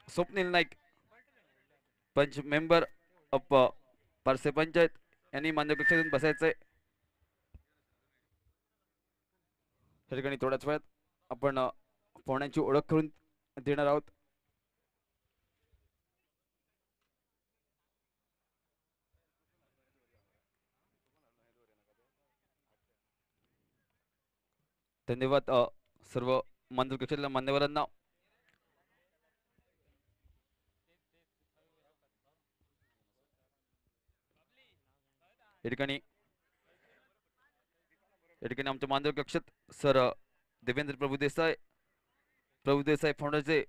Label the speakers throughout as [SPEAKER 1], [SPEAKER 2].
[SPEAKER 1] स्वप्नील नाईक पंच member of Parse panchayat यांनी मान्य कक्षेतून बसायचंय. या ठिकाणी थोड्याच वेळात आपण पाहुण्यांची ओळख करून देणार आहोत. धन्यवाद सर्व मान्य कक्षेतल्या मान्यवरांना. या ठिकाणी आमच्या मान्य कक्षात सर देवेंद्र प्रभू देसाई फाउंडरचे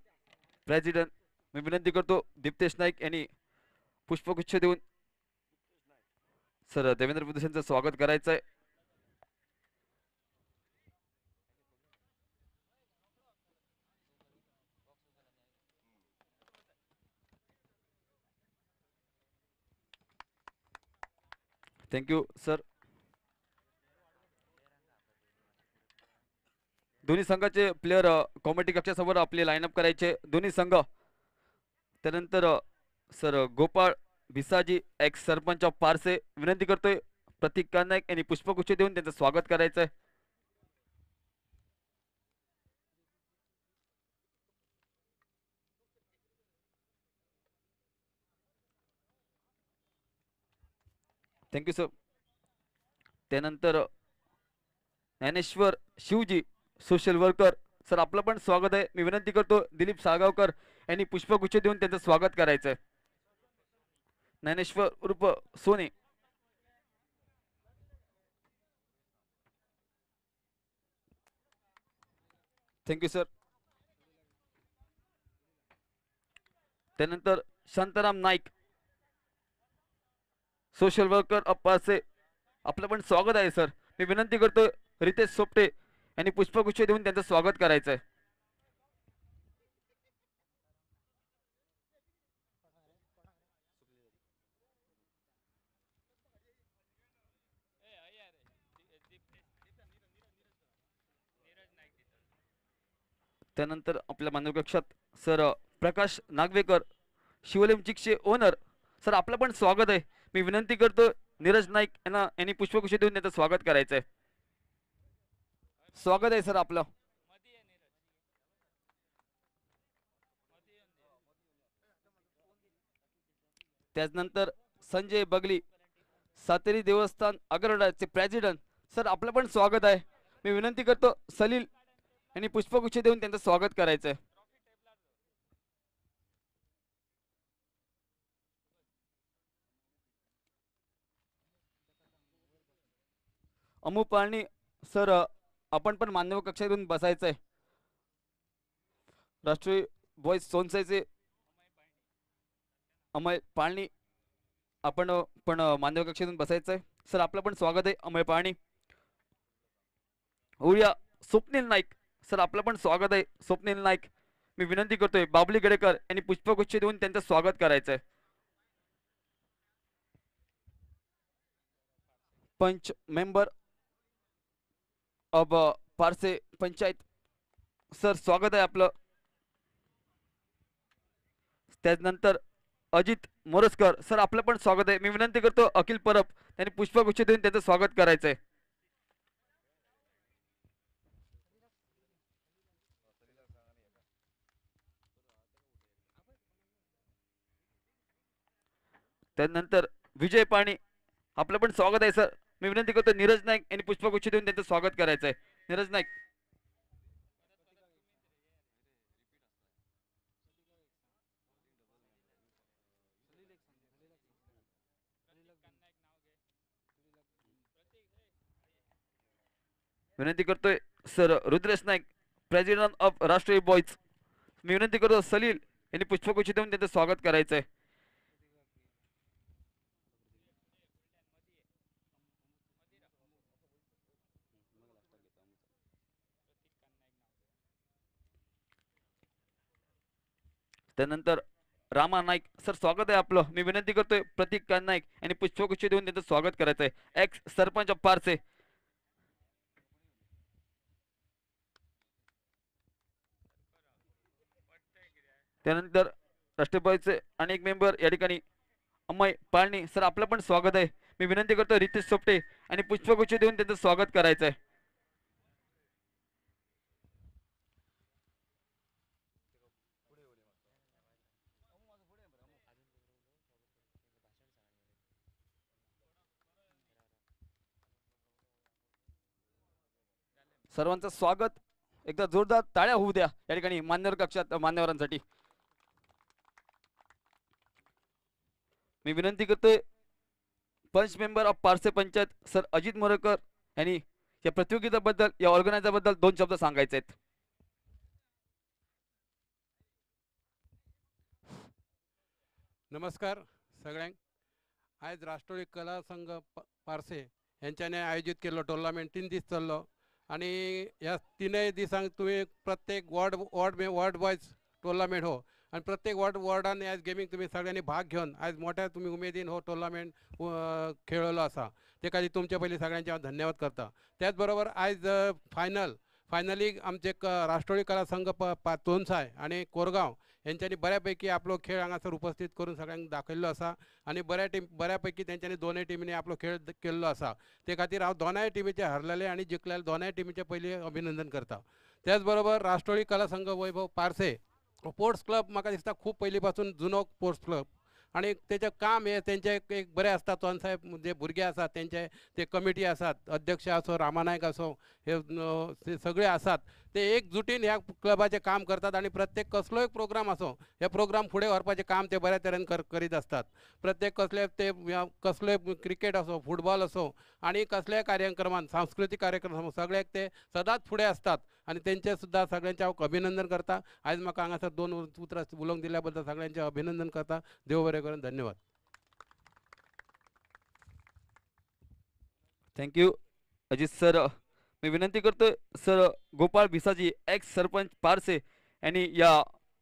[SPEAKER 1] प्रेसिडेंट मी विनंती करतो दीप्तेश नाईक यांनी पुष्पगुच्छ देऊन सर देवेंद्र प्रभू देसाईंचं स्वागत करायचं आहे. Thank you sir. दोन्ही संघाचे प्लेयर कॉमेडी कक्षासमोर आपले लाईनअप करायचे दोन्ही संघ. त्यानंतर sir Gopal Bhisaji ex sarpanch of Parse विनंती करतोय प्रतीक कानायक यांनी पुष्पगुच्छ देऊन त्यांचं स्वागत करायचं आहे. Thank you sir. त्यानंतर Dnyaneshwar Shivji social worker sir आपलं पण स्वागत आहे. मी विनंती करतो दिलीप साळगावकर यांनी पुष्पगुच्छ देऊन त्यांचं स्वागत करायचं आहे. ज्ञानेश्वर उर्फ सोने. Thank you sir. त्यानंतर Shantaram Naik social worker of Parse आपलं पण स्वागत आहे सर. मी विनंती करतो रितेश सोपटे यांनी पुष्पगुच्छ देऊन त्यांचं स्वागत करायचं आहे. त्यानंतर आपल्या मानव कक्षात सर प्रकाश नागवेकर शिवलेम चिकचे ओनर सर आपलं पण स्वागत आहे. मी विनंती करतो नीरज नाईक यांनी पुष्पगुच्छ देऊन त्यांचं स्वागत करायचं आहे. स्वागत आहे सर आपलं. त्यानंतर संजय बगली सातेरी देवस्थान अगरवाड्याचे प्रेसिडेंट सर आपलं पण स्वागत आहे. मी विनंती करतो सलील यांनी पुष्पगुच्छ देऊन त्यांचं स्वागत करायचं आहे. अमू पाळणी सर आपण पण मान्यवर कक्षातून बसायचं आहे. राष्ट्रीय बॉईज सोनसाईचे अमय पाळणी आपण पण मान्यवर कक्षेतून बसायचं आहे. सर आपलं पण स्वागत आहे अमय पाळणी. उर्या स्वप्नील नाईक सर आपलं पण स्वागत आहे स्वप्नील नाईक. मी विनंती करतोय बाबली गडेकर यांनी पुष्पगुच्छ देऊन त्यांचं स्वागत करायचं आहे. पंच member of Parse panchayat sir स्वागत आहे आपलं. त्यानंतर अजित मोरसकर सर आपलं पण स्वागत आहे. मी विनंती करतो अखिल परब यांनी पुष्पगुच्छ देऊन त्यांचं स्वागत करायचं आहे. त्यानंतर विजय पाणी आपलं पण स्वागत आहे सर. मी विनंती करतो नीरज नाईक यांनी पुष्पगुच्छ देऊन त्यांचं स्वागत करायचं आहे. नीरज नाईक. विनंती करतोय sir Rudresh Naik president of राष्ट्रीय बॉईज. मी विनंती करतो सलील यांनी पुष्पगुच्छ देऊन त्यांचं स्वागत करायचं आहे. त्यानंतर रामा नाईक सर स्वागत आहे आपलं. मी विनंती करतोय प्रतीक नाईक यांनी पुष्पगुच्छ देऊन त्यांचं स्वागत करायचं आहे. X sarpanch of parse. त्यानंतर राष्ट्रपतीचे अनेक मेंबर या ठिकाणी अमय पाळणी सर आपलं पण स्वागत आहे. मी विनंती करतो रितेश सोपटे आणि पुष्पगुच्छ देऊन त्यांचं स्वागत करायचं आहे. सर्वांचं स्वागत एकदा जोरदार टाळ्या होऊ द्या या ठिकाणी मान्यवर कक्षात मान्यवरांसाठी. मी विनंती करतोय panch member of Parse panchayat sir Ajit Morekar यांनी या प्रतियोगितेबद्दल या ऑर्गनायझर बद्दल 2 शब्द सांगायचे आहेत.
[SPEAKER 2] नमस्कार सगळ्यांक. आज राष्ट्रीय कला संघ पारसे यांच्याने आयोजित केलो टुर्नामेंट 3 दीस चल्लो आणि ह्या 3 दिसांक तुम्ही प्रत्येक वॉर्ड वायज टुर्नामेंट हो आणि प्रत्येक वॉर्डान आज गेमीक तुम्ही सगळ्यांनी भाग घेऊन आज मोठ्या तुम्ही उमेदीन हो टुर्नामेंट खेळलो असा ते खातीर तुमचे पयलीं सगळ्यांचे हांव धन्यवाद करता. त्याचबरोबर आज फायनली आमचे राष्ट्रीय कला संघ तोनसाय आणि कोरगांव यांच्यानी बऱ्यापैकी आपलो खेळ हांगासर उपस्थित करून सगळ्यांक दाखयल्लो आसा आणि बऱ्यापैकी तेंच्यांनी दोनूय टिमींनी आपलो खेळ केल्लो आसा. ते खातीर हांव दोनाय टिमीचे हरलेले आणि जिखलेले दोनाय टिमीचे पयलीं अभिनंदन करता. त्याचबरोबर राष्ट्रीय कला संघ वैभव पारसे स्पोर्ट्स क्लब म्हाका दिसता खूब पयलीं पासून जुनो स्पोर्ट्स क्लब आणि तेचें काम हे तेंचे एक बरें आसता. तोन साहेब जे भुरगे आसात तेंचे ते कमिटी आसात अध्यक्ष असो रामानायक असो हे सगळे आसात ते एकजुटीन ह्या क्लबाचे काम करतात आणि प्रत्येक कसलोय प्रोग्राम असो हे प्रोग्राम फुडें व्हरपाचें काम ते बऱ्या तरेन करीत असतात. प्रत्येक कसले क्रिकेट असो फुटबॉल असो आणि कसल्याय कार्यक्रमान सांस्कृतिक कार्यक्रम सगळ्याक ते सदांच फुडें असतात आणि तेंचे सुद्दां सगळ्यांचे हांव अभिनंदन करता. आयज म्हाका हांगासर 2 उतरां उलोवंक दिल्या बद्दल सगळ्यांचे अभिनंदन करता. देव बरें करून. धन्यवाद.
[SPEAKER 1] Thank you Ajit sir. मी विनंती करतोय सर गोपाळ भिसाजी एक्स सरपंच पारसे यांनी या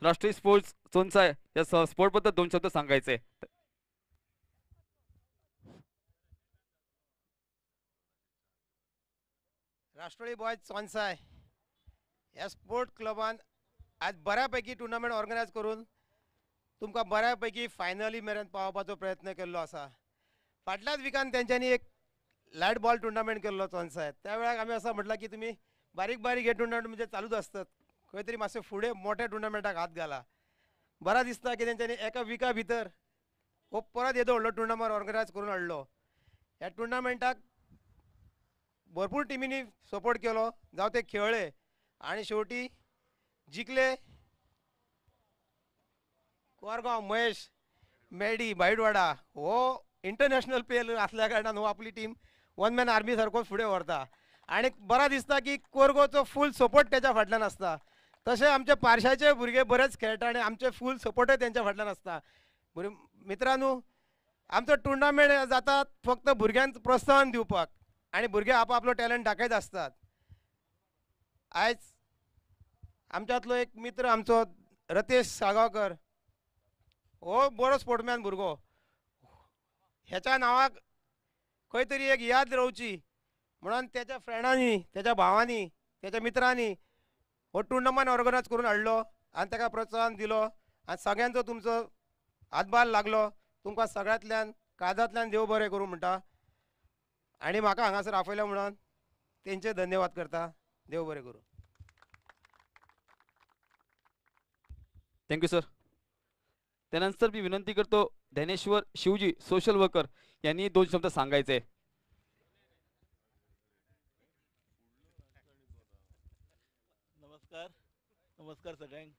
[SPEAKER 1] राष्ट्रीय स्पोर्ट्स चोनसाय या स्पोर्ट बद्दल 2 शब्द सांगायचे.
[SPEAKER 3] राष्ट्रीय बॉयज चोनसाय ह्या स्पोर्ट क्लबान आज बऱ्यापैकी टुर्नामेंट ऑर्गनायज करून तुमकां बऱ्यापैकी फायनली मेरेन पावपाचो प्रयत्न केल्लो आसा. फाटल्याच विकान तेंच्यांनी एक लायट बॉल टुर्नामेंट केल्लो चोनसाय. त्या वेळार आमी असं म्हटलं की तुम्ही बारीक बारीक हे टुर्नामेंट म्हणजे चालूच असतात खंय तरी मातशें फुडें मोठ्या टुर्नामेंटाक हात घाला. बरा दिसता की तेंच्यांनी एका विका भितर हो परत येदो व्हडलो टुर्नामेंट ऑर्गनायज करून हाडलो. ह्या टुर्नामेंटाक भरपूर टिमींनी सपोर्ट केलो जावं ते खेळ्ळे आणि शेवटी जिखले कोरगांव महेश मेडी बायडवाडा हो इंटरनॅशनल प्लेयर असल्या कारणान हो आपली टीम 1 मॅन आर्मी सारकोच फुडें व्हरता आणि बरा दिसता की कोरगांवचो फूल सपोर्ट त्याच्या फाटल्यान आसता. तशें आमचे पारशाचे भुरगे बरेच खेळटा आणि आमचे फूल सपोर्टय तेंच्या फाटल्यान आसता. मित्रांनो आमचो टुर्नामेंट जाता फक्त भुरग्यांक प्रोत्साहन दिवपाक आणि भुरगे आपलो टॅलंट दाखयत असतात. आयज आमच्यातलो एक मित्र आमचो रतेश साळगांवकर हो बरो स्पोर्टमॅन भुरगो. ह्याच्या नावाक खंय तरी एक याद रावची म्हणून त्याच्या फ्रेंडांनी त्याच्या भावांनी त्याच्या मित्रांनी हो टुर्नामेंट ऑर्गनायज करून हाडलो आणि ताका प्रोत्साहन दिलो आणि सगळ्यांचो तुमचो हातभार लागलो. तुमकां सगळ्यांतल्यान काळजांतल्यान देव बरें करूं म्हणटा आणि म्हाका हांगासर आपयल्या म्हणून तेंचे धन्यवाद करता. देव बरें करूं.
[SPEAKER 1] Thank you sir. त्यानंतर मी विनंती करतो ज्ञानेश्वर शिवजी सोशल वर्कर यांनी 2 शब्द सांगायचे.
[SPEAKER 4] नमस्कार सगळ्यांक.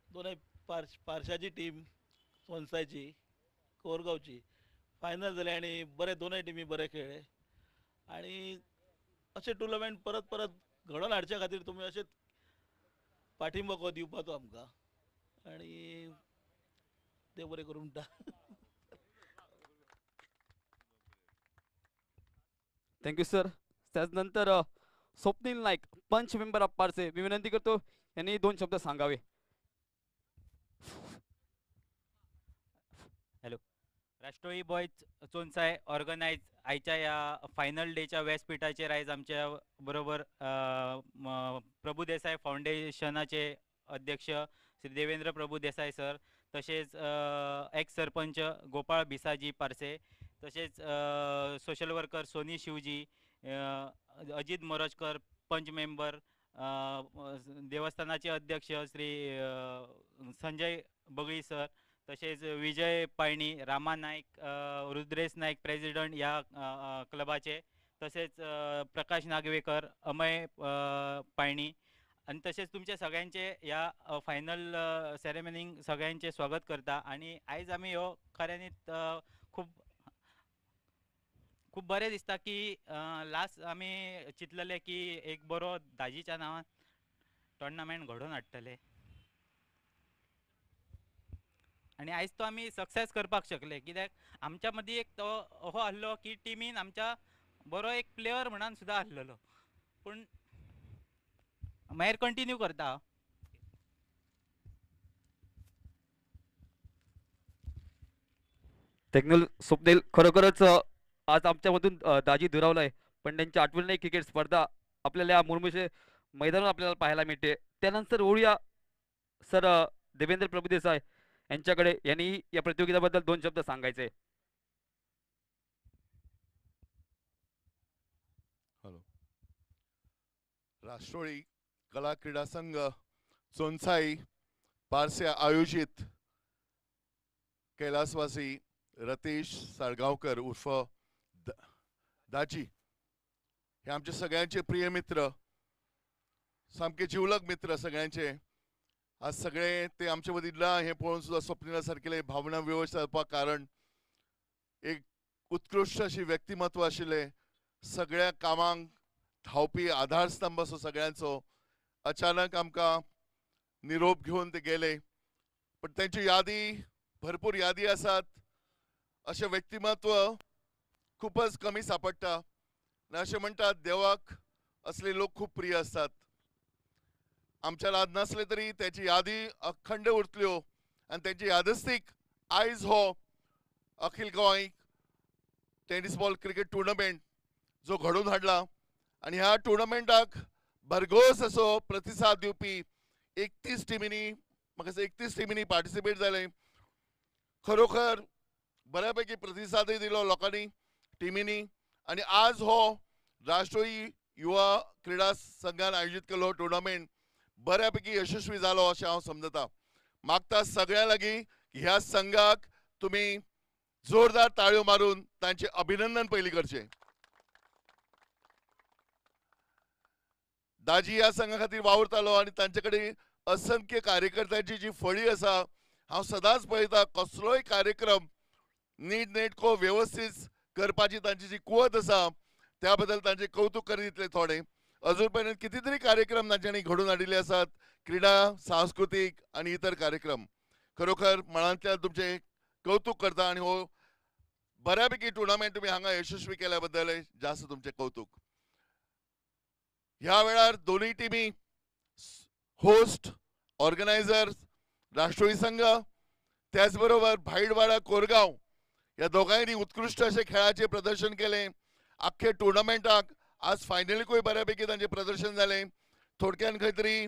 [SPEAKER 4] दोनय पारशाची टीम सोनसायची कोरगांवची फायनल जाली आणि बरे दोनय टिमी बरे खेळ्ळे आणि असे टुर्नामेंट परत परत घडोवन हाडच्या खातीर तुमी अशेंच पाठिंबो को दिवपाचो आमकां आणि देव बरें करूं म्हणटा.
[SPEAKER 1] Thank you sir. त्यानंतर स्वप्नील नाईक पंच मेंबर ऑफ पारसे मी विनंती करतो यांनी 2 शब्द सांगावे.
[SPEAKER 5] हॅलो. राष्ट्रीय बॉयज चोनसाय ऑर्गनायज आयच्या या फायनल डेच्या व्यासपीठाचेर आयज आमच्या बरोबर प्रभू देसाय फाउंडेशनाचे अध्यक्ष श्री देवेंद्र प्रभू देसाई सर, तसेच एक्स सरपंच गोपाळ भिसाजी पारसे, तसेच social worker Soni Shivji, Ajit Morajkar panch member, देवस्थानाचे अध्यक्ष श्री संजय बगळी सर, तसेच विजय पायणी, रामा नाईक, रुद्रेश नाईक प्रेसिडेंट या क्लबाचे, तसेच प्रकाश नागवेकर, अमय पायणी, आणि तसेच तुमच्या सगळ्यांचे या फायनल सेरेमनीक सगळ्यांचे स्वागत करता. आणि आयज आमी ह्यो खऱ्यांनी खूब खूब बरें दिसता की लास्ट आमी चिंतलेले की एक बरो दाजीच्या नांवान टोर्नामेंट घडोवन हाडटले, आणि आयज तो आमी सक्सेस करपाक शकले. कित्याक आमच्या मदीं एक तो अहो आसलो की टिमीन आमच्या बरो एक प्लेयर म्हणून सुद्दां आसलेलो, पूण मागीर कंटिन्यू करता.
[SPEAKER 1] टेक्निकल स्वप्नील, खरोखरच आज आमच्यामधून दाजी दुरावलाय, पण त्यांच्या आठवणीने क्रिकेट स्पर्धा आपल्याला या मुरमुशे मैदानावर आपल्याला पाहायला मिळते. त्यानंतर ओळूया सर देवेंद्र प्रभुदेसाई यांच्याकडे, यांनी या प्रतियोगितेबद्दल 2 शब्द सांगायचे.
[SPEAKER 6] हॅलो. राष्ट्रोळी कला क्रीडा संघ चोनसाई पारसे आयोजित कैलासवासी रतीश साळगावकर उर्फ दाजी हे आमचे सगळ्यांचे प्रिय मित्र, सामके जिवलग मित्र सगळ्यांचे. आज सगळे ते आमच्या मदीं हे पळोवन सुद्दां स्वप्नीला सारकेले भावना व्यवस्था जावपाक कारण एक उत्कृष्ट अशी व्यक्तिमत्व आशिल्ले, सगळ्या कामांक धांवपी आधारस्तंभ असो सगळ्यांचो. अचानक आमकां निरोप घेवन ते गेले, पण त्यांची यादी भरपूर यादी आसात. अशें व्यक्तिमत्व खूपच कमी सापडटा, आनी अशें म्हणटात देवाक असले लोक खूब प्रिय असतात. आमच्या लाद नसले तरी त्याची यादी अखंड उरतल्यो, आनी त्यांची यादस्तीक आयज हो अखिल Goa tennis ball cricket tournament जो घडोवन हाडला, आनी ह्या टुर्नामेंटाक भरघोस असो प्रतिसाद दिवपी 31 टिमींनी म्हाका दिसता 31 टिमींनी पार्टिसिपेट जाले. खरोखर बऱ्यापैकी प्रतिसादय दिलो लोकांनी टिमींनी, आनी आज हो राष्ट्रीय युवा क्रीडा संघान आयोजित केलो टुर्नामेंट बऱ्यापैकी यशस्वी जालो अशें हांव समजता. मागता सगळ्यां लागीं ह्या संघाक तुमी जोरदार ताळयो मारून तांचे अभिनंदन पयलीं करचें. दाजी ह्या संघा खातीर वावुरतालो आनी तांचे कडेन असंख्य कार्यकर्त्यांची जी फळी आसा, हांव सदांच पळयता कसलोय कार्यक्रम नीट नेटको व्यवस्थीत करपाची तांची जी कुवत आसा त्या बद्दल तांचे कौतुक करीत दितले थोडे. अजून पर्यंत किती तरी कार्यक्रम तांच्यांनी घडोवन हाडिल्ले आसात, क्रीडा सांस्कृतीक आनी इतर कार्यक्रम. खरोखर मनांतल्यान तुमचे कौतुक करता, आनी हो बऱ्यापैकी टुर्नामेंट तुमी हांगा यशस्वी केल्या बद्दल जास्त तुमचे कौतुक. ह्या वेळार दोनूय टिमी होस्ट ऑर्गनायझर राष्ट्रीय संघ त्याच बरोबर भाईडवाडा कोरगांव या दोगांयनी उत्कृष्ट असे खेळाचे प्रदर्शन केले. अख्खे टुर्नामेंटाक आज फायनलीकूय बऱ्यापैकी तांचे प्रदर्शन जालें. थोडक्यान खंय तरी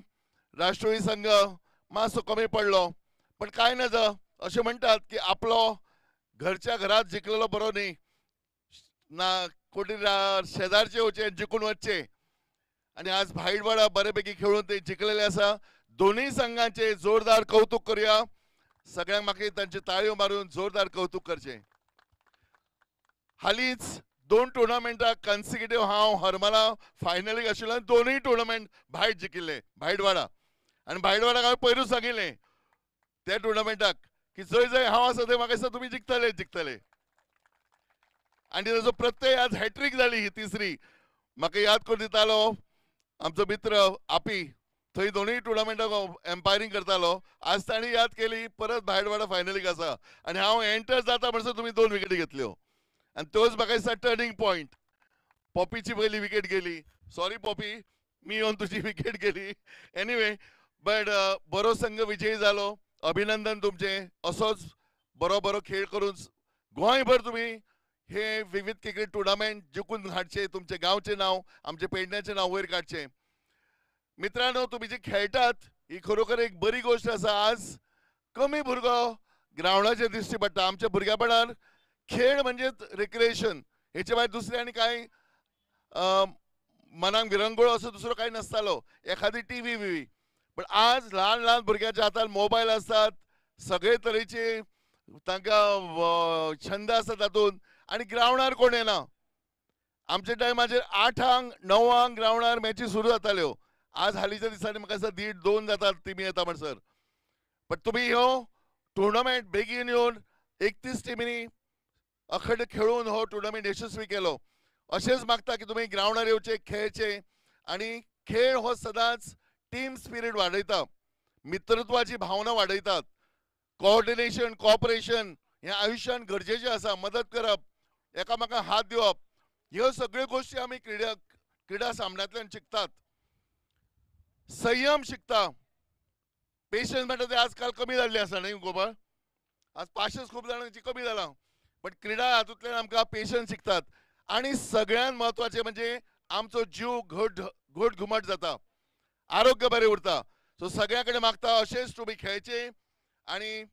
[SPEAKER 6] राष्ट्रीय संघ मातसो कमी पडलो, पण कांय नज अशें म्हणटात की आपलो घरच्या घरात जिखलेलो बरो न्ही ना, कोटी शेजारचे वचे जिखून वचचे. आणि आज भाईडवाडा बऱ्यापैकी खेळून ते जिखलेले आसा. दोन्ही संघांचे जोरदार कौतुक करूया. सगळ्यांक म्हाका तांचे ताळयो मारून जोरदार कौतुक करचें. हालींच 2 टुर्नामेंटाक कन्सिक्युटिव्ह हांव हरमला फायनलीक आशिल्लो, दोनूय टुर्नामेंट भायट जिखिल्ले भाईडवाडा. आनी भाईडवाडाक हांवें पयरूच सांगिल्लें त्या टुर्नामेंटाक की जंय जंय हांव आसा थंय म्हाका दिसता तुमी जिखतले. आनी ताजो प्रत्यय आज हॅट्रीक जाली ही तिसरी. म्हाका याद करून दितालो आमचो मित्र आपी, थंय दोनूय टुर्नामेंटाक एम्पायरींग करतालो. आज ताणी याद केली परत भायडवाडा फायनलीक आसा, आनी हांव एंटर जाता म्हणसर तुमी 2 विकेटी घेतल्यो. आनी तोच म्हाका दिसता टर्निंग पॉयंट. पॉपीची पयली विकेट गेली, सॉरी पॉपी, मी येवन तुजी विकेट गेली. एनिवे बट बरो संघ विजयी जालो. अभिनंदन तुमचें. असोच बरो खेळ करून गोंयभर तुमी हे विविध क्रिकेट टुर्नामेंट जिखून हाडचे, तुमचे गांवचे नांव आमचे पेडण्याचें नांव वयर काडचें. मित्रांनो, तुम्ही जे खेळटात ही खरोखर एक बरी गोष्ट आसा. आज कमी भुरगो ग्रावंडाचेर दिश्टी पडटा. आमच्या भुरग्यापणान खेळ म्हणजे रिक्रिएशन, हेचे भायर दुसरे आनी कांय मनाक विरंगुळ असो दुसरो काही नासतालो, एखादी टीव्ही बिवी. पण आज ल्हान ल्हान भुरग्याच्या हातान मोबायल असतात, सगळे तरेचे तांकां छंद आसा तातूंत, आनी ग्रावंडार कोण येना. आमच्या टायमाचेर 8 9 ग्रावंडार मॅची सुरू जाताल्यो. आज हालींच्या दिसांनी म्हाका दिसता 1.5 2 जातात टिमी येता म्हणसर. पण तुमी ह्यो टुर्नामेंट बेगीन येवन 31 टिमींनी अखंड खेळून हो टुर्नामेंट यशस्वी केलो. अशेंच मागता की तुमी ग्रावंडार येवचे, खेळचे. आनी खेळ हो सदांच टीम स्पिरीट वाडयता, मित्रत्वाची भावना वाडयतात. कोऑर्डिनेशन, कॉपरेशन हें आयुश्यान गरजेचें आसा. मदत करप, एकामेकांक हात दिवप, ह्यो सगळ्यो गोश्टी आमी क्रीडा सामन्यांतल्यान शिकतात. संयम शिकता. पेशन्स म्हणटा ते आजकाल कमी जाल्ले आसा न्ही गोपाळ. आज पाशस खूब जाणांची कमी जाला. पण क्रीडा हातूंतल्यान आमकां पेशन्स शिकतात. आनी सगळ्यात महत्वाचें म्हणजे आमचो जीव घट घुमट जाता, आरोग्य बरें उरता. सो सगळ्यां कडेन मागता अशेंच तुमी खेळचे आनी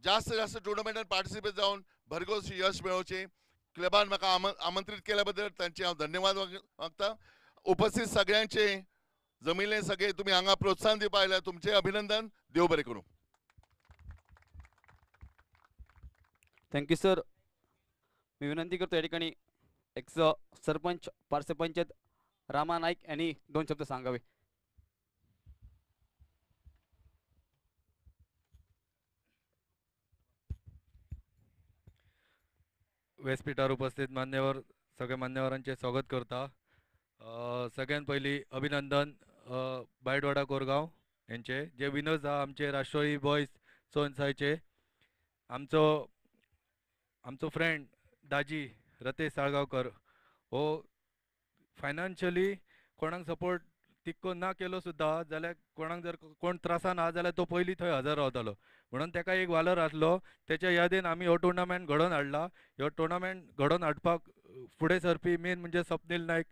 [SPEAKER 6] जास्त जास्त टुर्नामेंटान पार्टिसिपेट जावन भरघोस यश मेळोवचें. क्लबान म्हाका आमंत्रीत केल्या बद्दल तांचे हांव धन्यवाद मागता. उपस्थित सगळ्यांचे जमिल्ले सगळे तुमी हांगा प्रोत्साहन दिवपा आयल्या, तुमचे अभिनंदन. देव बरें करूं.
[SPEAKER 1] Thank you sir. मी विनंती करतो या ठिकाणी एक्स सरपंच पारसे पंचायत रामा नाईक यांनी 2 शब्द सांगावे.
[SPEAKER 7] व्यासपीठावर उपस्थित मान्यवर सगळ्या मान्यवरांचे स्वागत करता. सगळ्यात पयलीं अभिनंदन बायडवाडा कोरगांव यांचे, जे विनर्स आहा आमचे राष्ट्रवादी बॉयज सोनसायचे. आमचो फ्रेंड दाजी रतेश साळगांवकर हो फायनान्शियली कोणाक सपोर्ट तितको ना केलो सुद्दां जाल्यार कोणाक जर कोण त्रासान आहा जाल्यार तो पयलीं थंय हजर रावतालो. म्हणून ताका एक वालोर आसलो. त्याच्या यादीन आमी हो टुर्नामेंट घडोवन हाडला. ह्यो टुर्नामेंट घडोवन हाडपाक फुडें सरपी मेन म्हणजे स्वप्नील नायक,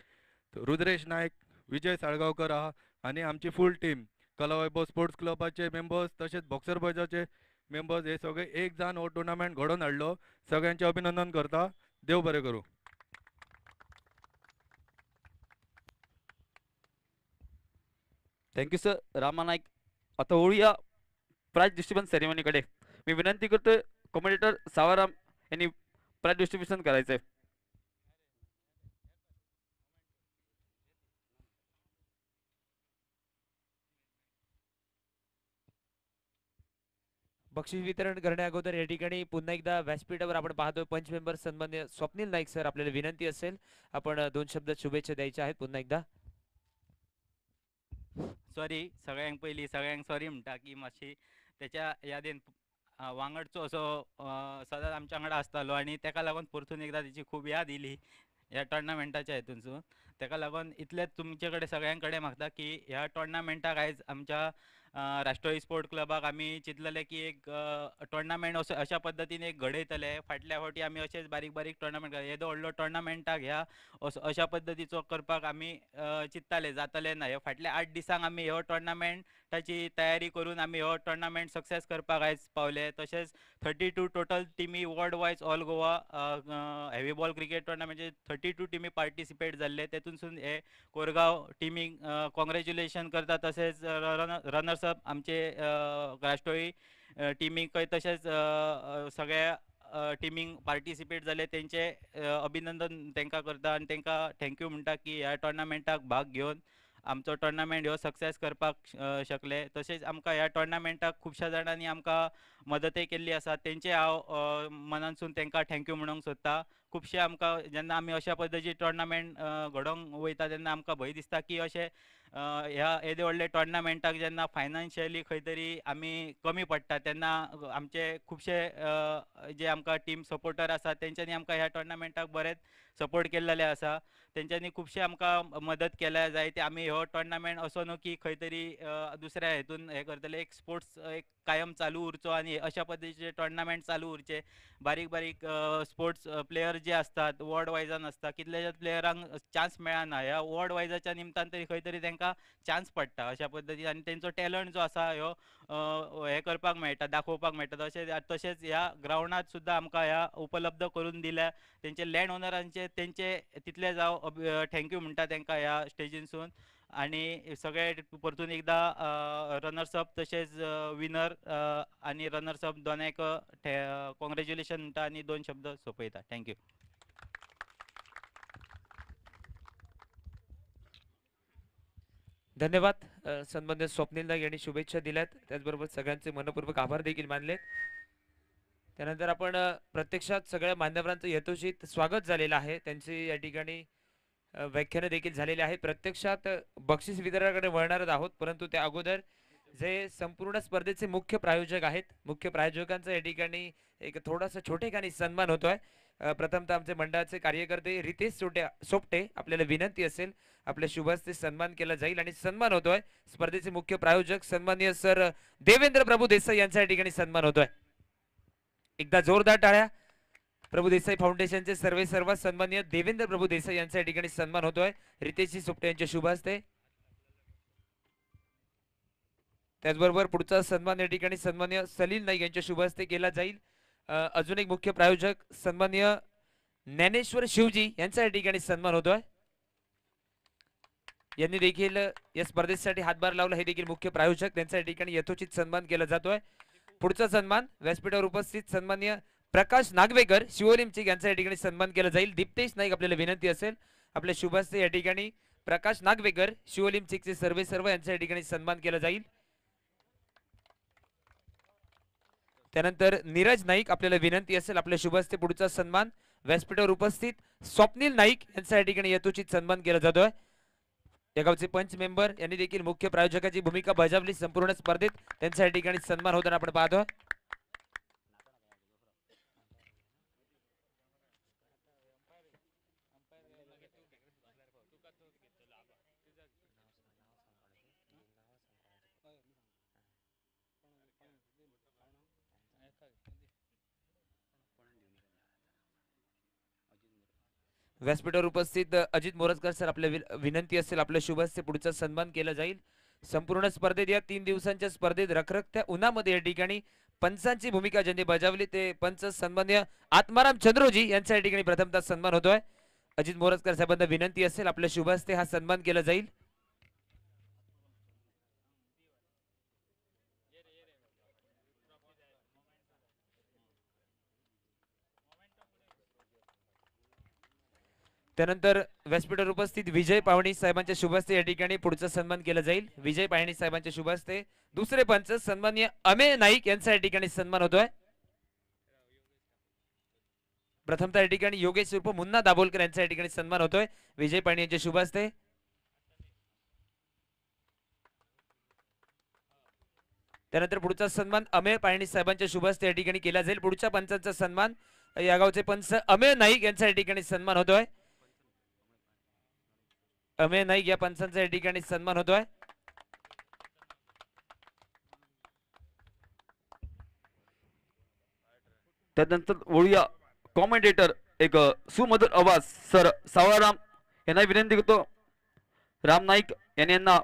[SPEAKER 7] रुद्रेश नायक, विजय साळगांवकर आहा आनी आमची फूल टीम, कलावैभव स्पोर्ट्स क्लबाचे मेंबर्स तशेंच बॉक्सर बॉयजाचे मेंबर्स, हे सगळे एक जावन हो टुर्नामेंट घडोवन हाडलो. सगळ्यांचे अभिनंदन करता. देव बरें करूं.
[SPEAKER 1] Thank you sir Rama Naik. आता वळूया प्राइज डिस्ट्रीब्युशन सेरेमनीकडे. मी विनंती करतोय कॉमेडिएटर सावराम यांनी प्राइज डिस्ट्रीब्युशन करायचंय.
[SPEAKER 8] बक्षीस वितरण करण्या अगोदर या ठिकाणी पुन्हा एकदा व्यासपीठावर आपण पाहतोय पंच मेंबर सन्मान्य स्वप्नील नाईक सर, आपल्याला विनंती असेल आपण 2 शब्द शुभेच्छा द्यायच्या आहेत पुन्हा एकदा.
[SPEAKER 5] सॉरी सगळ्यांक पयलीं सगळ्यांक सॉरी म्हणटा की मातशी त्याच्या यादीन वांगडचो असो सदांच आमच्या वांगडा आसतालो आनी ताका लागून परतून एकदा तेची खूब याद येयली ह्या टोर्नामेंटाच्या हितूनसून. ताका लागून इतलेंच तुमचे कडेन सगळ्यां कडेन मागता की ह्या टोर्नामेंटाक आयज आमच्या राष्ट्रवादी स्पोर्ट क्लबाक आमी चिंतलेले की एक टोर्नामेंट अशा पद्दतीन एक घडयतले. फाटल्या फावटी आमी अशेच बारीक बारीक टोर्नामेंट येदो व्हडलो टोर्नामेंटाक ह्या अशा पद्दतीचो करपाक आमी चिंतताले, जातले ना. ह्या फाटल्या 8 दिसांक आमी ह्यो टोर्नामेंटाची तयारी करून आमी हो टोर्नामेंट सक्सेस करपाक आयज पावले. तशेंच 32 टोटल टिमी world wise all Goa heavy ball cricket टोर्नामेंटाचे 32 टिमी पार्टिसिपेट जाल्ले. तेतूनसून हे कोरगांव टिमीक कॉंग्रॅच्युलेशन करता. तशेंच रनर्स अप आमचे राष्ट्रवादी टिमीक तशेंच सगळ्या टिमीक पार्टिसिपेट जाले तेंचे अभिनंदन तांकां करता आनी तांकां थँक्यू म्हणटा की ह्या टोर्नामेंटाक भाग घेवन आमचो टोर्नामेंट ह्यो सक्सेस करपाक शकले. तशेंच आमकां ह्या टोर्नामेंटाक खुबश्या जाणांनी आमकां मदतय केल्ली आसा, तेंचे हांव मनानसून तांकां थँक्यू म्हणूंक सोदता. खुबशे आमकां जेन्ना आमी अशा पद्दतीची टोर्नामेंट घडोवंक वयता तेन्ना आमकां भंय दिसता की अशें ह्या येदे व्हडले टोर्नामेंटाक जेन्ना फायनान्शियली खंय तरी आमी कमी पडटा तेन्ना आमचे खुबशे जे आमकां टीम सपोर्टर आसा तेंच्यांनी आमकां ह्या टोर्नामेंटाक बरेंच सपोर्ट केल्लेले आसा. तेंच्यांनी खुबशे आमकां मदत केल्या जायते आमी हो टोर्नामेंट असो न्हू की खंय तरी दुसऱ्या हेतून हे करतले एक स्पोर्ट्स एक कायम चालू उरचो आनी अशा पद्दतीचे टोर्नामेंट चालू उरचे बारीक बारीक स्पोर्ट्स प्लेयर जे असतात वॉर्ड वायजान असता कितलेशेच प्लेयरांक चान्स मेळना ह्या वॉर्ड वायजाच्या निमतान तरी खंय तरी तांकां चान्स पडटा अशा पद्दतीन आनी तेंचो टॅलंट जो आसा ह्यो हे करपाक मेळटा दाखोवपाक मेळटा तशेंच ह्या ग्रावंडात सुद्दां आमकां ह्या उपलब्ध करून दिल्या तेंचे लँड ओनरांचे तेंचे तितले जाव थँक्यू म्हणटा तांकां ह्या स्टेजीनसून आणि सगळे परतून एकदा रनर्स अप तसेच विनर आणि रनर्स अप दोनांक कॉंग्रॅच्युलेशन म्हणटा आणि 2 शब्द सोंपयता थँक्यू.
[SPEAKER 8] धन्यवाद. सन्माननीय स्वप्नील नाईक यांनी शुभेच्छा दिल्यात त्याचबरोबर सगळ्यांचे मनपूर्वक आभार देखील मानले. त्यानंतर आपण प्रत्यक्षात सगळ्या मान्यवरांचं यथोचित स्वागत झालेलं आहे त्यांची या ठिकाणी व्याख्यानं देखील झालेली आहे. प्रत्यक्षात बक्षीस वितरणाकडे वळणार आहोत परंतु त्या अगोदर जे संपूर्ण स्पर्धेचे मुख्य प्रायोजक आहेत मुख्य प्रायोजकांचा या ठिकाणी एक थोडासा छोटेखानी सन्मान होतोय. प्रथमतः आमचे मंडळाचे कार्यकर्ते रितेश सोपटे आपल्याला विनंती असेल आपल्या शुभ हस्ते सन्मान केला जाईल आणि सन्मान होतोय स्पर्धेचे मुख्य प्रायोजक सन्माननीय सर देवेंद्र प्रभू देसाई यांच्या ठिकाणी सन्मान होतोय. एकदा जोरदार टाळ्या. प्रभू देसाई फाउंडेशनचे सर्व सन्माननीय देवेंद्र प्रभू देसाई यांच्या ठिकाणी सन्मान होतोय रितेश सोपटे यांच्या शुभ हस्ते. त्याचबरोबर पुढचा सन्मान या ठिकाणी सन्माननीय सलील नाईक यांच्या शुभ हस्ते केला जाईल. अजून एक मुख्य प्रायोजक सन्माननीय ज्ञानेश्वर शिवजी यांच्या ठिकाणी सन्मान होतोय. यांनी देखील या स्पर्धेसाठी हातभार लावला हे देखील मुख्य प्रायोजक त्यांच्या ठिकाणी यथोचित सन्मान केला जातोय. पुढचा सन्मान व्यासपीठावर उपस्थित सन्माननीय प्रकाश नागवेकर शिवोलिमचिक यांच्या या ठिकाणी सन्मान केला जाईल. दीप्तेश नाईक आपल्याला विनंती असेल आपल्या शुभ हस्ते या ठिकाणी प्रकाश नागवेकर शिवोलिमचिकचे सर्व यांच्या या ठिकाणी सन्मान केला जाईल. त्यानंतर नीरज नाईक आपल्याला विनंती असेल आपल्या शुभ हस्ते पुढचा सन्मान व्यासपीठावर उपस्थित स्वप्नील नाईक यांच्या या ठिकाणी यथोचित सन्मान केला जातोय. या गावचे पंच मेंबर यांनी देखील मुख्य प्रायोजकाची भूमिका बजावली संपूर्ण स्पर्धेत त्यांच्या या ठिकाणी सन्मान होताना आपण पाहतोय. व्यासपीठावर उपस्थित अजित मोरजकर सर आपल्या विनंती असेल आपल्या शुभ हस्ते पुढचा सन्मान केला जाईल. संपूर्ण स्पर्धेत या 3 दिवसांच्या स्पर्धेत रखरखत्या उन्हामध्ये या ठिकाणी पंचांची भूमिका ज्यांनी बजावली ते पंच सन्मान्य आत्माराम चंद्रोजी यांच्या या ठिकाणी प्रथमतः सन्मान होतोय. अजित मोरजकर साहेबांना विनंती असेल आपल्या शुभ हस्ते हा सन्मान केला जाईल. त्यानंतर व्यासपीठावर उपस्थित विजय पावणी साहेबांच्या शुभ हस्ते या ठिकाणी पुढचा सन्मान केला जाईल. विजय पावणी साहेबांच्या शुभ हस्ते दुसरे पंच सन्माननीय अमेय नाईक यांचा या ठिकाणी सन्मान होतोय. प्रथमतः या ठिकाणी योगेश उर्फ मुन्ना दाभोलकर यांचा या ठिकाणी सन्मान होतोय विजय पावणी यांच्या शुभ हस्ते. त्यानंतर पुढचा सन्मान अमेय पावणी साहेबांच्या शुभ हस्ते या ठिकाणी केला जाईल. पुढच्या पंचांचा सन्मान या गावचे पंच अमेय नाईक यांचा या ठिकाणी सन्मान होतोय. अमेय नाईक या पंचांचा या ठिकाणी सन्मान होतोय.
[SPEAKER 1] त्यानंतर वळूया कॉमेंटेटर एक सुमधुर आवाज सर सावळाराम यांना विनंती करतो राम नाईक यांना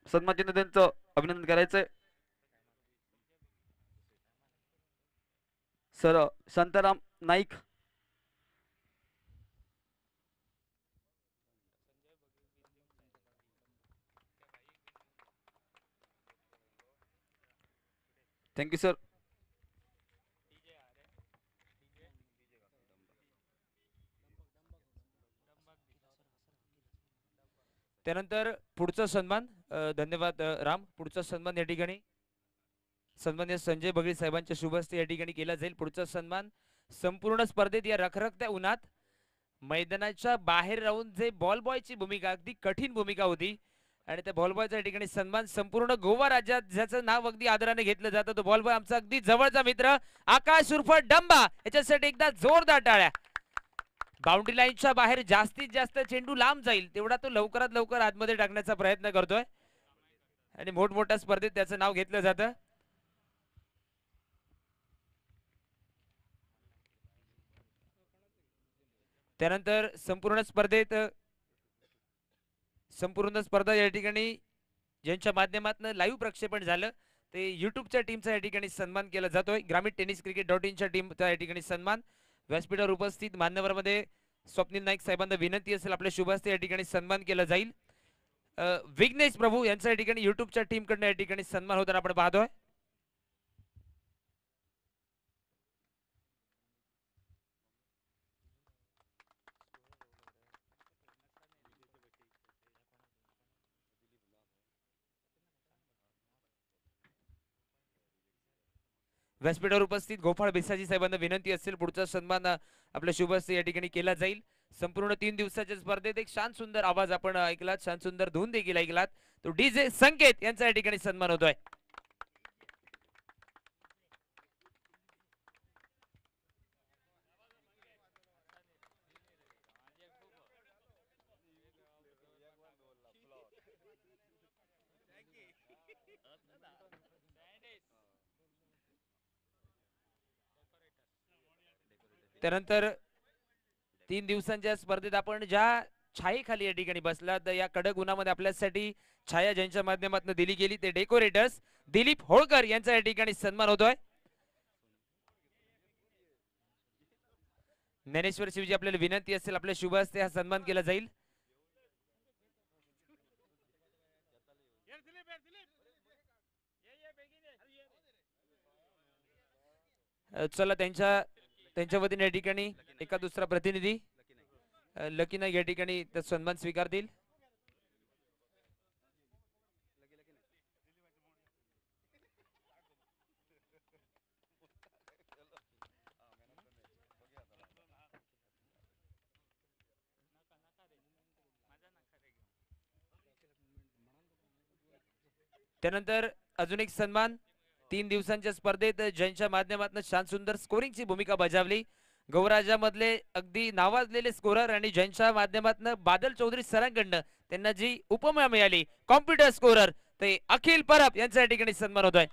[SPEAKER 1] सन्मान चिन्ह त्यांचं अभिनंदन करायचंय. Sir Shantaram Naik thank you sir.
[SPEAKER 8] त्यानंतर पुढचा सन्मान धन्यवाद राम. पुढचा सन्मान या ठिकाणी सन्माननीय संजय बगळे साहेबांच्या शुभ हस्ते या ठिकाणी केला जाईल. पुढचा सन्मान संपूर्ण स्पर्धेत या रखरखत्या उन्हात मैदानाच्या बाहेर राहून जे बॉल बॉयची भूमिका अगदी कठीण भूमिका होती आणि त्या बॉल बॉयच्या ठिकाणी सन्मान संपूर्ण गोवा राज्यात ज्याचं नाव अगदी आदराने घेतलं जातं तो बॉल बॉय आमचा अगदी जवळचा मित्र आकाश उर्फ डंबा याच्यासाठी एकदा जोरदार टाळ्या. बाउंड्री लाईनच्या बाहेर जास्तीत जास्त चेंडू लांब जाईल तेवढा तो लवकरात लवकर आतमध्ये टाकण्याचा प्रयत्न करतोय आणि मोठमोठ्या स्पर्धेत त्याचं नाव घेतलं जातं. त्यानंतर संपूर्ण स्पर्धा या ठिकाणी ज्यांच्या माध्यमातून लाईव्ह प्रक्षेपण झालं ते युट्यूबच्या टीमचा या ठिकाणी सन्मान केला जातोय. ग्रामीण टेनिस क्रिकेट .inच्या टीमचा या ठिकाणी सन्मान. व्यासपीठावर उपस्थित मान्यवरांमध्ये स्वप्नील नाईक साहेबांना विनंती असेल आपल्या शुभ हस्ते या ठिकाणी सन्मान केला जाईल. विघ्नेश प्रभू यांचा या ठिकाणी युट्यूबच्या टीमकडनं या ठिकाणी सन्मान होताना आपण पाहतोय. व्यासपीठावर उपस्थित गोपाळ बिसाजी साहेबांना विनंती असेल पुढचा सन्मान आपल्या शुभ हस्ते या ठिकाणी केला जाईल. संपूर्ण 3 दिवसाच्या स्पर्धेत एक शांत सुंदर आवाज आपण ऐकलात, शांत सुंदर धून देखील ऐकलात. तो डीजे संकेत यांचा या ठिकाणी सन्मान होतोय. त्यानंतर 3 दिवसांच्या स्पर्धेत आपण ज्या छायेखाली या ठिकाणी बसलात या कडक उन्हामध्ये आपल्यासाठी छाया ज्यांच्या माध्यमातून दिली गेली ते डेकोरेटर्स दिलीप होळकर यांचा या ठिकाणी सन्मान होतोय. ज्ञानेश्वर शिवजी आपल्याला विनंती असेल आपल्या शुभ हस्ते हा सन्मान केला जाईल. चला त्यांच्या वतीने या ठिकाणी एका दुसरा प्रतिनिधी लकी नाईक या ठिकाणी सन्मान स्वीकारतील. त्यानंतर अजून एक सन्मान 3 दिवसांच्या स्पर्धेत ज्यांच्या माध्यमातून शांत सुंदर स्कोरिंगची भूमिका बजावली गौराजामधले अगदी नावाजलेले स्कोरर आणि ज्यांच्या माध्यमातून बादल चौधरी सरांकडनं त्यांना जी उपमा मिळाली कॉम्प्युटर स्कोरर ते अखिल परब यांचा या ठिकाणी सन्मान होतोय.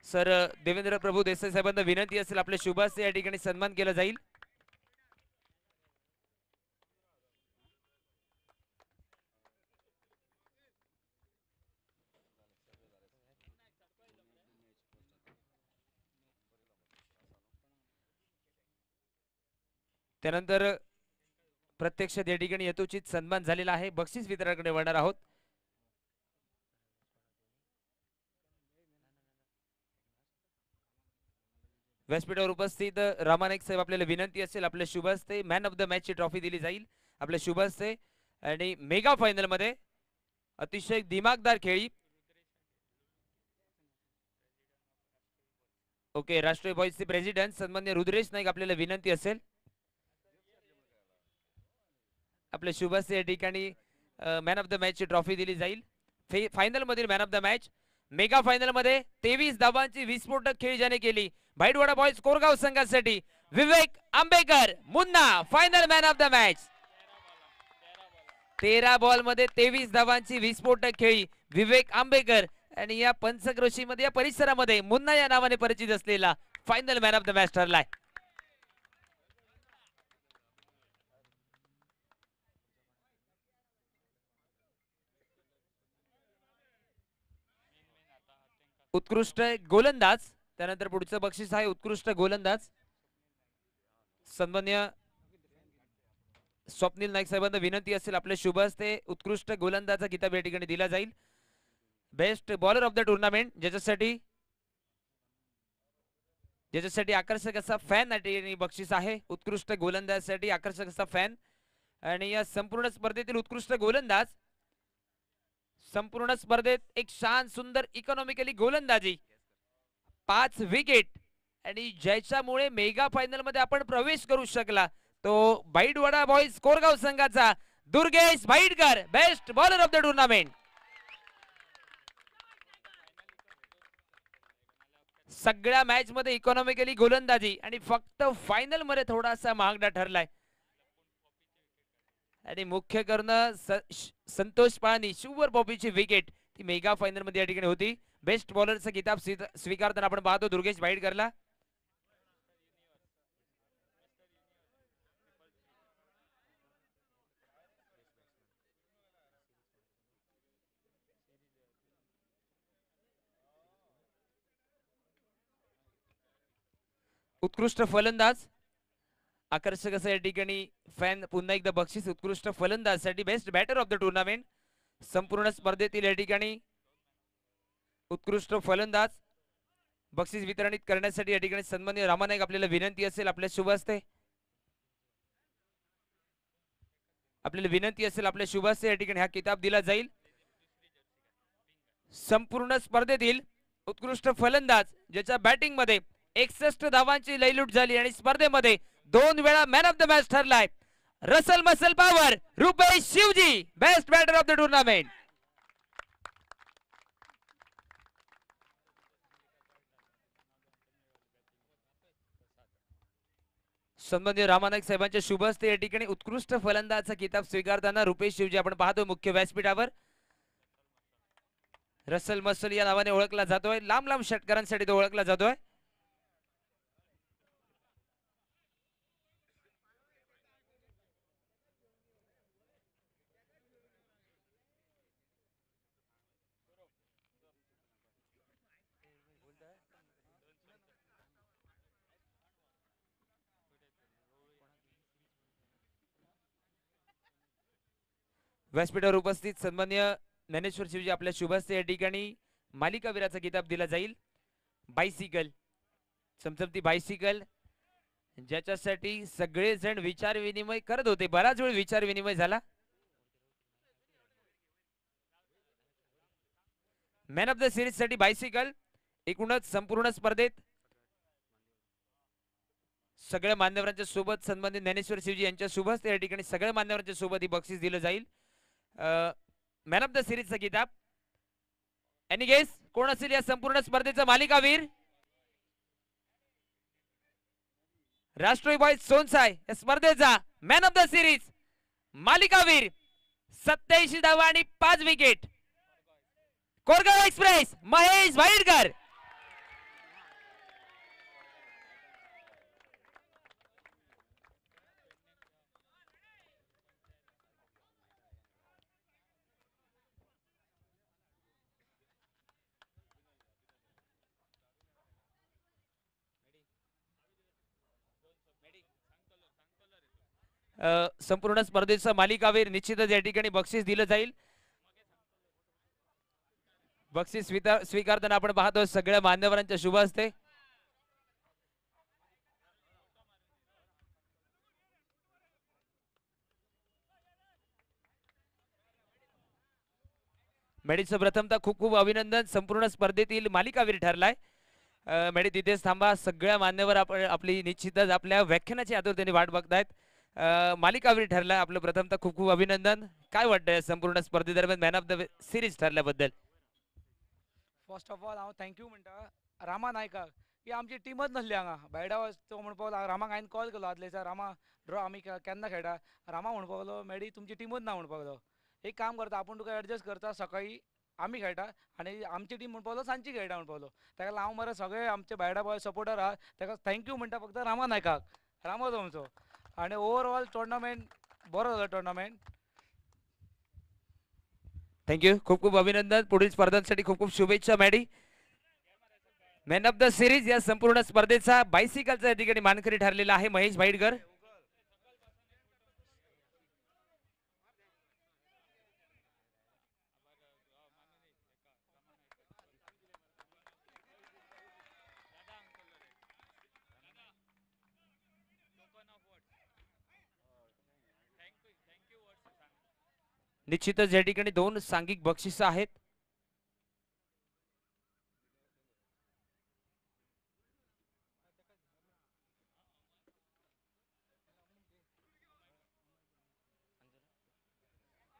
[SPEAKER 8] सर देवेंद्र प्रभू देसाई साहेबांना विनंती असेल आपल्या शुभ हस्ते या ठिकाणी सन्मान केला जाईल. त्यानंतर प्रत्यक्षात या ठिकाणी यथोचित सन्मान झालेला आहे. बक्षीस वितरणाकडे वळणार आहोत. व्यासपीठावर उपस्थित रामानाईक साहेब आपल्याला विनंती असेल आपल्या शुभ हस्ते मॅन ऑफ द मॅच ची ट्रॉफी दिली जाईल आपल्या शुभ हस्ते. आणि मेगा फायनल मध्ये अतिशय दिमागदार खेळी ओके राष्ट्रीय बॉईजचे प्रेसिडेंट सन्मान्य रुद्रेश नाईक आपल्याला विनंती असेल आपल्या शुभ हस्ते या ठिकाणी मॅन ऑफ द मॅच ची ट्रॉफी दिली जाईल. फायनल मधील man of the match mega final मध्ये 23 धावांची विस्फोटक खेळी ज्याने केली भाईडवाडा बॉयज कोरगाव संघासाठी Vivek Ambekar Munna final man of the match. 13 ball मध्ये 23 धावांची विस्फोटक खेळी विवेक आंबेकर आणि या पंचक्रोशी मध्ये या परिसरामध्ये मुन्ना या नावाने परिचित असलेला final man of the match ठरलाय. उत्कृष्ट गोलंदाज त्यानंतर पुढचं बक्षीस आहे उत्कृष्ट गोलंदाज सन्मान्य स्वप्नील नाईक साहेबांना विनंती असेल आपल्या शुभ हस्ते उत्कृष्ट गोलंदाजा किताब या ठिकाणी दिला जाईल. Best bowler of the tournament ज्याच्यासाठी आकर्षक असा फॅन बक्षीस आहे उत्कृष्ट गोलंदाजासाठी आकर्षक असा फॅन. आणि या संपूर्ण स्पर्धेतील उत्कृष्ट गोलंदाज संपूर्ण स्पर्धेत एक शांत सुंदर इकॉनॉमिकली गोलंदाजी 5 विकेट आणि ज्याच्यामुळे मेगा फायनल मध्ये आपण प्रवेश करू शकला तो भाईडवाडा बॉयज कोरगाव संघाचा Durgesh Bhaidkar best bowler of the tournament. सगळ्या मॅच मध्ये इकॉनॉमिकली गोलंदाजी आणि फक्त फायनल मध्ये थोडासा महागडा ठरलाय. आणि मुख्य करणं संतोष पाळणी शुवर बॉबीची विकेट ती मेगा फायनल मध्ये या ठिकाणी होती. बेस्ट बॉलरचा किताब स्वीकारताना आपण पाहतो दुर्गेश वाईडकरला. उत्कृष्ट फलंदाज आकर्षक असं या ठिकाणी फॅन पुन्हा एकदा बक्षीस उत्कृष्ट फलंदाजसाठी best batter of the tournament. संपूर्ण स्पर्धेतील या ठिकाणी उत्कृष्ट फलंदाज बक्षीस वितरणित करण्यासाठी या ठिकाणी सन्माननीय रामानायक आपल्याला विनंती असेल आपल्या शुभ हस्ते या ठिकाणी हा किताब दिला जाईल. संपूर्ण स्पर्धेतील उत्कृष्ट फलंदाज ज्याच्या बॅटिंग मध्ये 61 धावांची लयलूट झाली आणि स्पर्धेमध्ये 2 वेळा मॅन ऑफ द मॅच ठरलाय Russell muscle power Rupesh Shivji best batter of the tournament. सन्माननीय रामानायक साहेबांच्या शुभ हस्ते या ठिकाणी उत्कृष्ट फलंदाजाचा किताब स्वीकारताना रुपेश शिवजी आपण पाहतो मुख्य व्यासपीठावर. रसल मसल या नावाने ओळखला जातोय. लांब लांब षटकारांसाठी तो ओळखला जातोय. व्यासपीठावर उपस्थित सन्माननीय ज्ञानेश्वर शिवजी आपल्या शुभ हस्ते या ठिकाणी मालिकावीराचा किताब दिला जाईल. बायसिकल चमचमती बायसिकल ज्याच्यासाठी सगळेजण विचार विनिमय करत होते. बराच वेळ विचार विनिमय झाला. मॅन ऑफ द सिरीज साठी बायसिकल एकूणच संपूर्ण स्पर्धेत सगळ्या मान्यवरांच्या सोबत सन्माननीय ज्ञानेश्वर शिवजी यांच्या शुभ हस्ते या ठिकाणी सगळ्या मान्यवरांच्या सोबत ही बक्षीस दिलं जाईल. मॅन ऑफ द सिरीजचा किताब. एनी गेस कोण असेल या संपूर्ण स्पर्धेचा मालिकावीर? राष्ट्रीय बॉयज सोनसाय या स्पर्धेचा मॅन ऑफ द सिरीज मालिकावीर 87 धावा आणि 5 विकेट कोरगाव एक्सप्रेस महेश वाईडकर. संपूर्ण स्पर्धेचा मालिकावीर निश्चितच या ठिकाणी बक्षीस दिलं जाईल. बक्षीस स्वीकारताना आपण पाहतो सगळ्या मान्यवरांच्या शुभ हस्ते. मेडीचं प्रथमतः खूप खूप अभिनंदन. संपूर्ण स्पर्धेतील मालिकावीर ठरलाय. मेडी तिथेच थांबा. सगळ्या मान्यवर आपली निश्चितच आपल्या व्याख्यानाची आतुरतेने वाट बघतायत. मालिकावीर ठरलाय आपलं प्रथमतः खूप खूप अभिनंदन. काय वाटतंय संपूर्ण स्पर्धेदरम्यान मॅन ऑफ द सिरीज ठरल्याबद्दल?
[SPEAKER 9] फर्स्ट ऑफ ऑल हांव थँक्यू म्हणटा रामा नायकाक की आमची टीमच नासली हांगा भायडा तो म्हणपाक लागलो. रामाक हांवें कॉल केलो आदलेचा रामा ड्रॉ आमी केन्ना खेळटा. रामा म्हणपाक लागलो मॅडी तुमची टीमच ना म्हणपाक लागलो. एक काम करता आपूण तुका एडजस्ट करता सकाळी आमी खेळटा आनी आमची टीम म्हणपाक लागलो सांजची खेळटा म्हणपाक लागलो. ताका लागून हांव मरे सगळे आमचे भायडा बॉय सपोर्टर आहा ताका थँक्यू म्हणटा फक्त रामा नायकाक. रामो तुमचो आणि ओवरऑल टुर्नामेंट बरो जालो टुर्नामेंट.
[SPEAKER 8] थँक्यू. खूप खूप अभिनंदन. पुढील स्पर्धांसाठी खूप खूप शुभेच्छा Maddy. Man of the series या संपूर्ण स्पर्धेचा बायसिकलचा या ठिकाणी मानकरी ठरलेला आहे महेश वाईडकर. निश्चितच या ठिकाणी 2 सांघिक बक्षिस आहेत.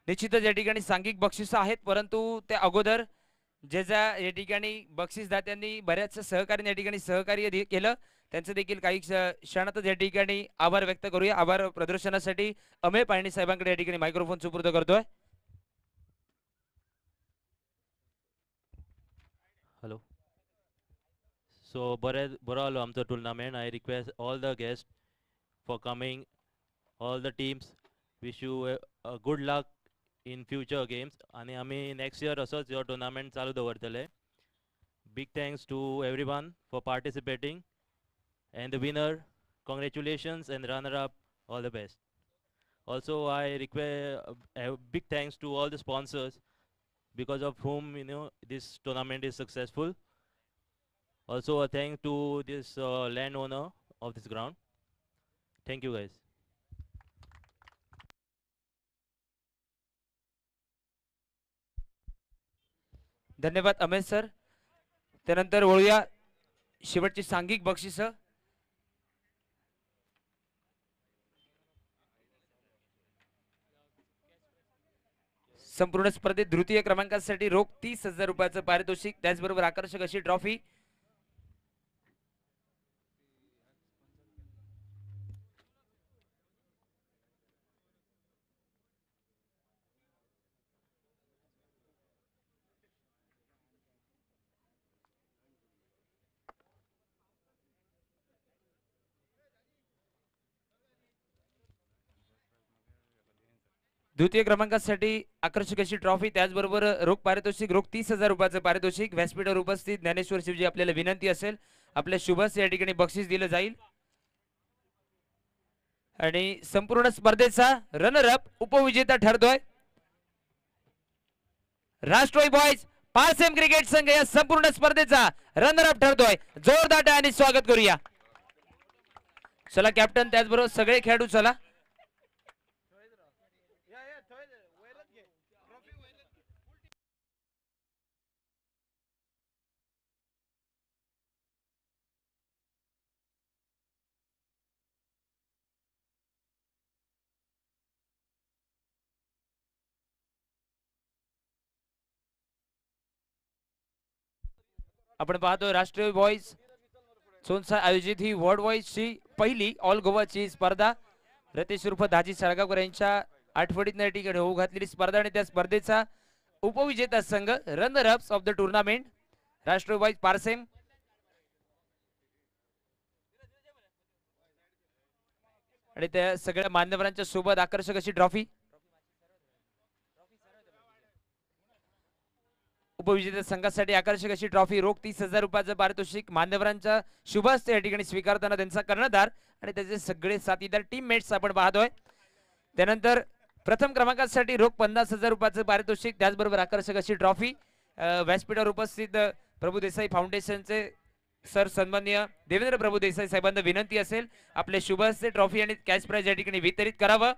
[SPEAKER 8] निश्चितच या ठिकाणी सांघिक बक्षिस आहेत परंतु त्या अगोदर जे ज्या या ठिकाणी बक्षीसदात्यांनी बऱ्याचशा सहकार्याने या ठिकाणी सहकार्य केलं त्यांचं देखील काही क्षणातच या ठिकाणी आभार व्यक्त करूया. आभार प्रदर्शनासाठी अमेय पायणी साहेबांकडे या ठिकाणी मायक्रोफोन सुपूर्द करतोय.
[SPEAKER 10] हॅलो. सो बरो आलो आमचो tournament. I request all the guest for coming, all the teams. Wish you good luck in future games. आणि आम्ही नेक्स्ट इयर असोच ह्यो टुर्नामेंट चालू दवरतले. Big thanks to everyone for participating. And the winner, congratulations, and runner-up, all the best. Also, I request a big thanks to all the sponsors, because of whom this tournament is successful. Also, a thank to this landowner of this ground. Thank you, guys.
[SPEAKER 8] धन्यवाद Amesh sir. त्यानंतर वळूया शेवटची सांघिक बक्षीस. संपूर्ण स्पर्धेत तृतीय क्रमांकासाठी रोख 30,000 रुपयाचं पारितोषिक, त्याचबरोबर आकर्षक अशी ट्रॉफी. द्वितीय क्रमांकासाठी आकर्षक अशी ट्रॉफी, त्याचबरोबर रोख पारितोषिक, रोख 30,000 रुपयाचं पारितोषिक. व्यासपीठावर उपस्थित ज्ञानेश्वर शिवजी आपल्याला विनंती असेल, आपल्या शुभस या ठिकाणी बक्षीस दिलं जाईल. आणि संपूर्ण स्पर्धेचा रनर अप उपविजेता ठरतोय राष्ट्रवादी बॉयज पारसेम क्रिकेट संघ. या संपूर्ण स्पर्धेचा रनर अप ठरतोय. जोरदार टाळ्यांनी स्वागत करूया. चला कॅप्टन, त्याचबरोबर सगळे खेळाडू चला. आपण पाहतोय राष्ट्रीय बॉयज सोनसा आयोजित ही वर्ल्ड बॉयजची पहिली ऑल गोवाची स्पर्धा. रतीश उर्फ दाजी साळगावकर यांच्या आठवडीत या ठिकाणी होऊ घातलेली स्पर्धा आणि त्या स्पर्धेचा उपविजेता संघ, runner ups of the tournament, राष्ट्रीय बॉयज पारसेम. आणि त्या सगळ्या मान्यवरांच्या सोबत आकर्षक अशी ट्रॉफी. उपविजेता संघासाठी आकर्षक अशी ट्रॉफी, रोख 30,000 रुपयाचं पारितोषिक, मान्यवरांच्या शुभहस्ते या ठिकाणी स्वीकारताना त्यांचा कर्णधार आणि त्याचे सगळे साथीदार टीममेट्स आपण पाहतोय. त्यानंतर प्रथम क्रमांकासाठी रोख 50,000 रुपयाचं पारितोषिक, त्याचबरोबर आकर्षक अशी ट्रॉफी. व्यासपीठावर उपस्थित प्रभू देसाई फाउंडेशनचे सर सन्माननीय देवेंद्र प्रभू देसाई साहेबांना विनंती असेल, आपले शुभहस्ते ट्रॉफी आणि कॅश प्राइज या ठिकाणी वितरित करावं.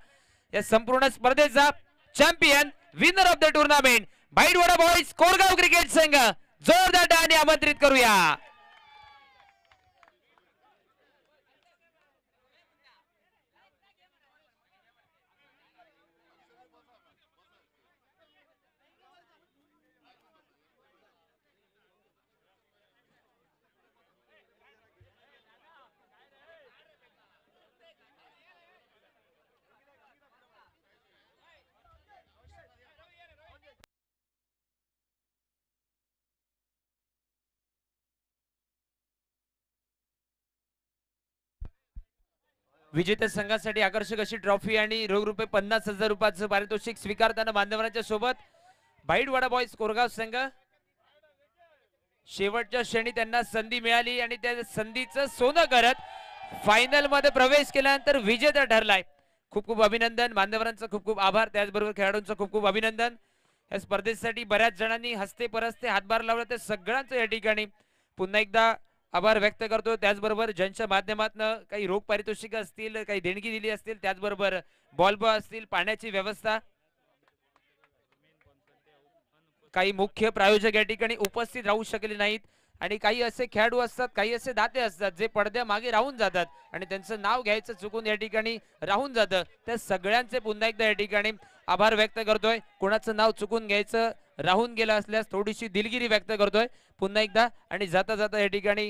[SPEAKER 8] या संपूर्ण स्पर्धेचा champion, winner of the tournament, Baidwada boys Korgaon cricket संघ. जोरदार टाळ्यांनी आमंत्रित करूया. विजेत्या संघासाठी आकर्षक अशी ट्रॉफी आणि रोख रुपये 50,000 रुपयाचं पारितोषिक स्वीकारताना मान्यवरांच्या सोबत बाईडवाडा बॉयज कोरगाव संघ. शेवटच्या क्षणी त्यांना संधी मिळाली आणि त्या संधीचं सोनं करत फायनल मध्ये प्रवेश केल्यानंतर विजेता ठरलाय. खूप खूप अभिनंदन, मान्यवरांचं खूप खूप आभार, त्याचबरोबर खेळाडूंचं खूप खूप अभिनंदन. या स्पर्धेसाठी बऱ्याच जणांनी हस्ते परस्ते हातभार लावला, त्या सगळ्यांचं या ठिकाणी पुन्हा एकदा आभार व्यक्त करतो. त्याचबरोबर ज्यांच्या माध्यमातून काही रोख पारितोषिक असतील, काही देणगी दिली असतील, त्याचबरोबर बॉल असतील, पाण्याची व्यवस्था, काही मुख्य प्रायोजक या ठिकाणी उपस्थित राहू शकले नाहीत आणि काही असे खेळाडू असतात, काही असे दाते असतात जे पडद्या मागे राहून जातात आणि त्यांचं नाव घ्यायचं चुकून या ठिकाणी राहून जातं. त्या सगळ्यांचे पुन्हा एकदा या ठिकाणी आभार व्यक्त करतोय. कोणाचं नाव चुकून घ्यायचं राहून गेला असल्यास थोडीशी दिलगिरी व्यक्त करतोय पुन्हा एकदा. आणि जाता जाता या ठिकाणी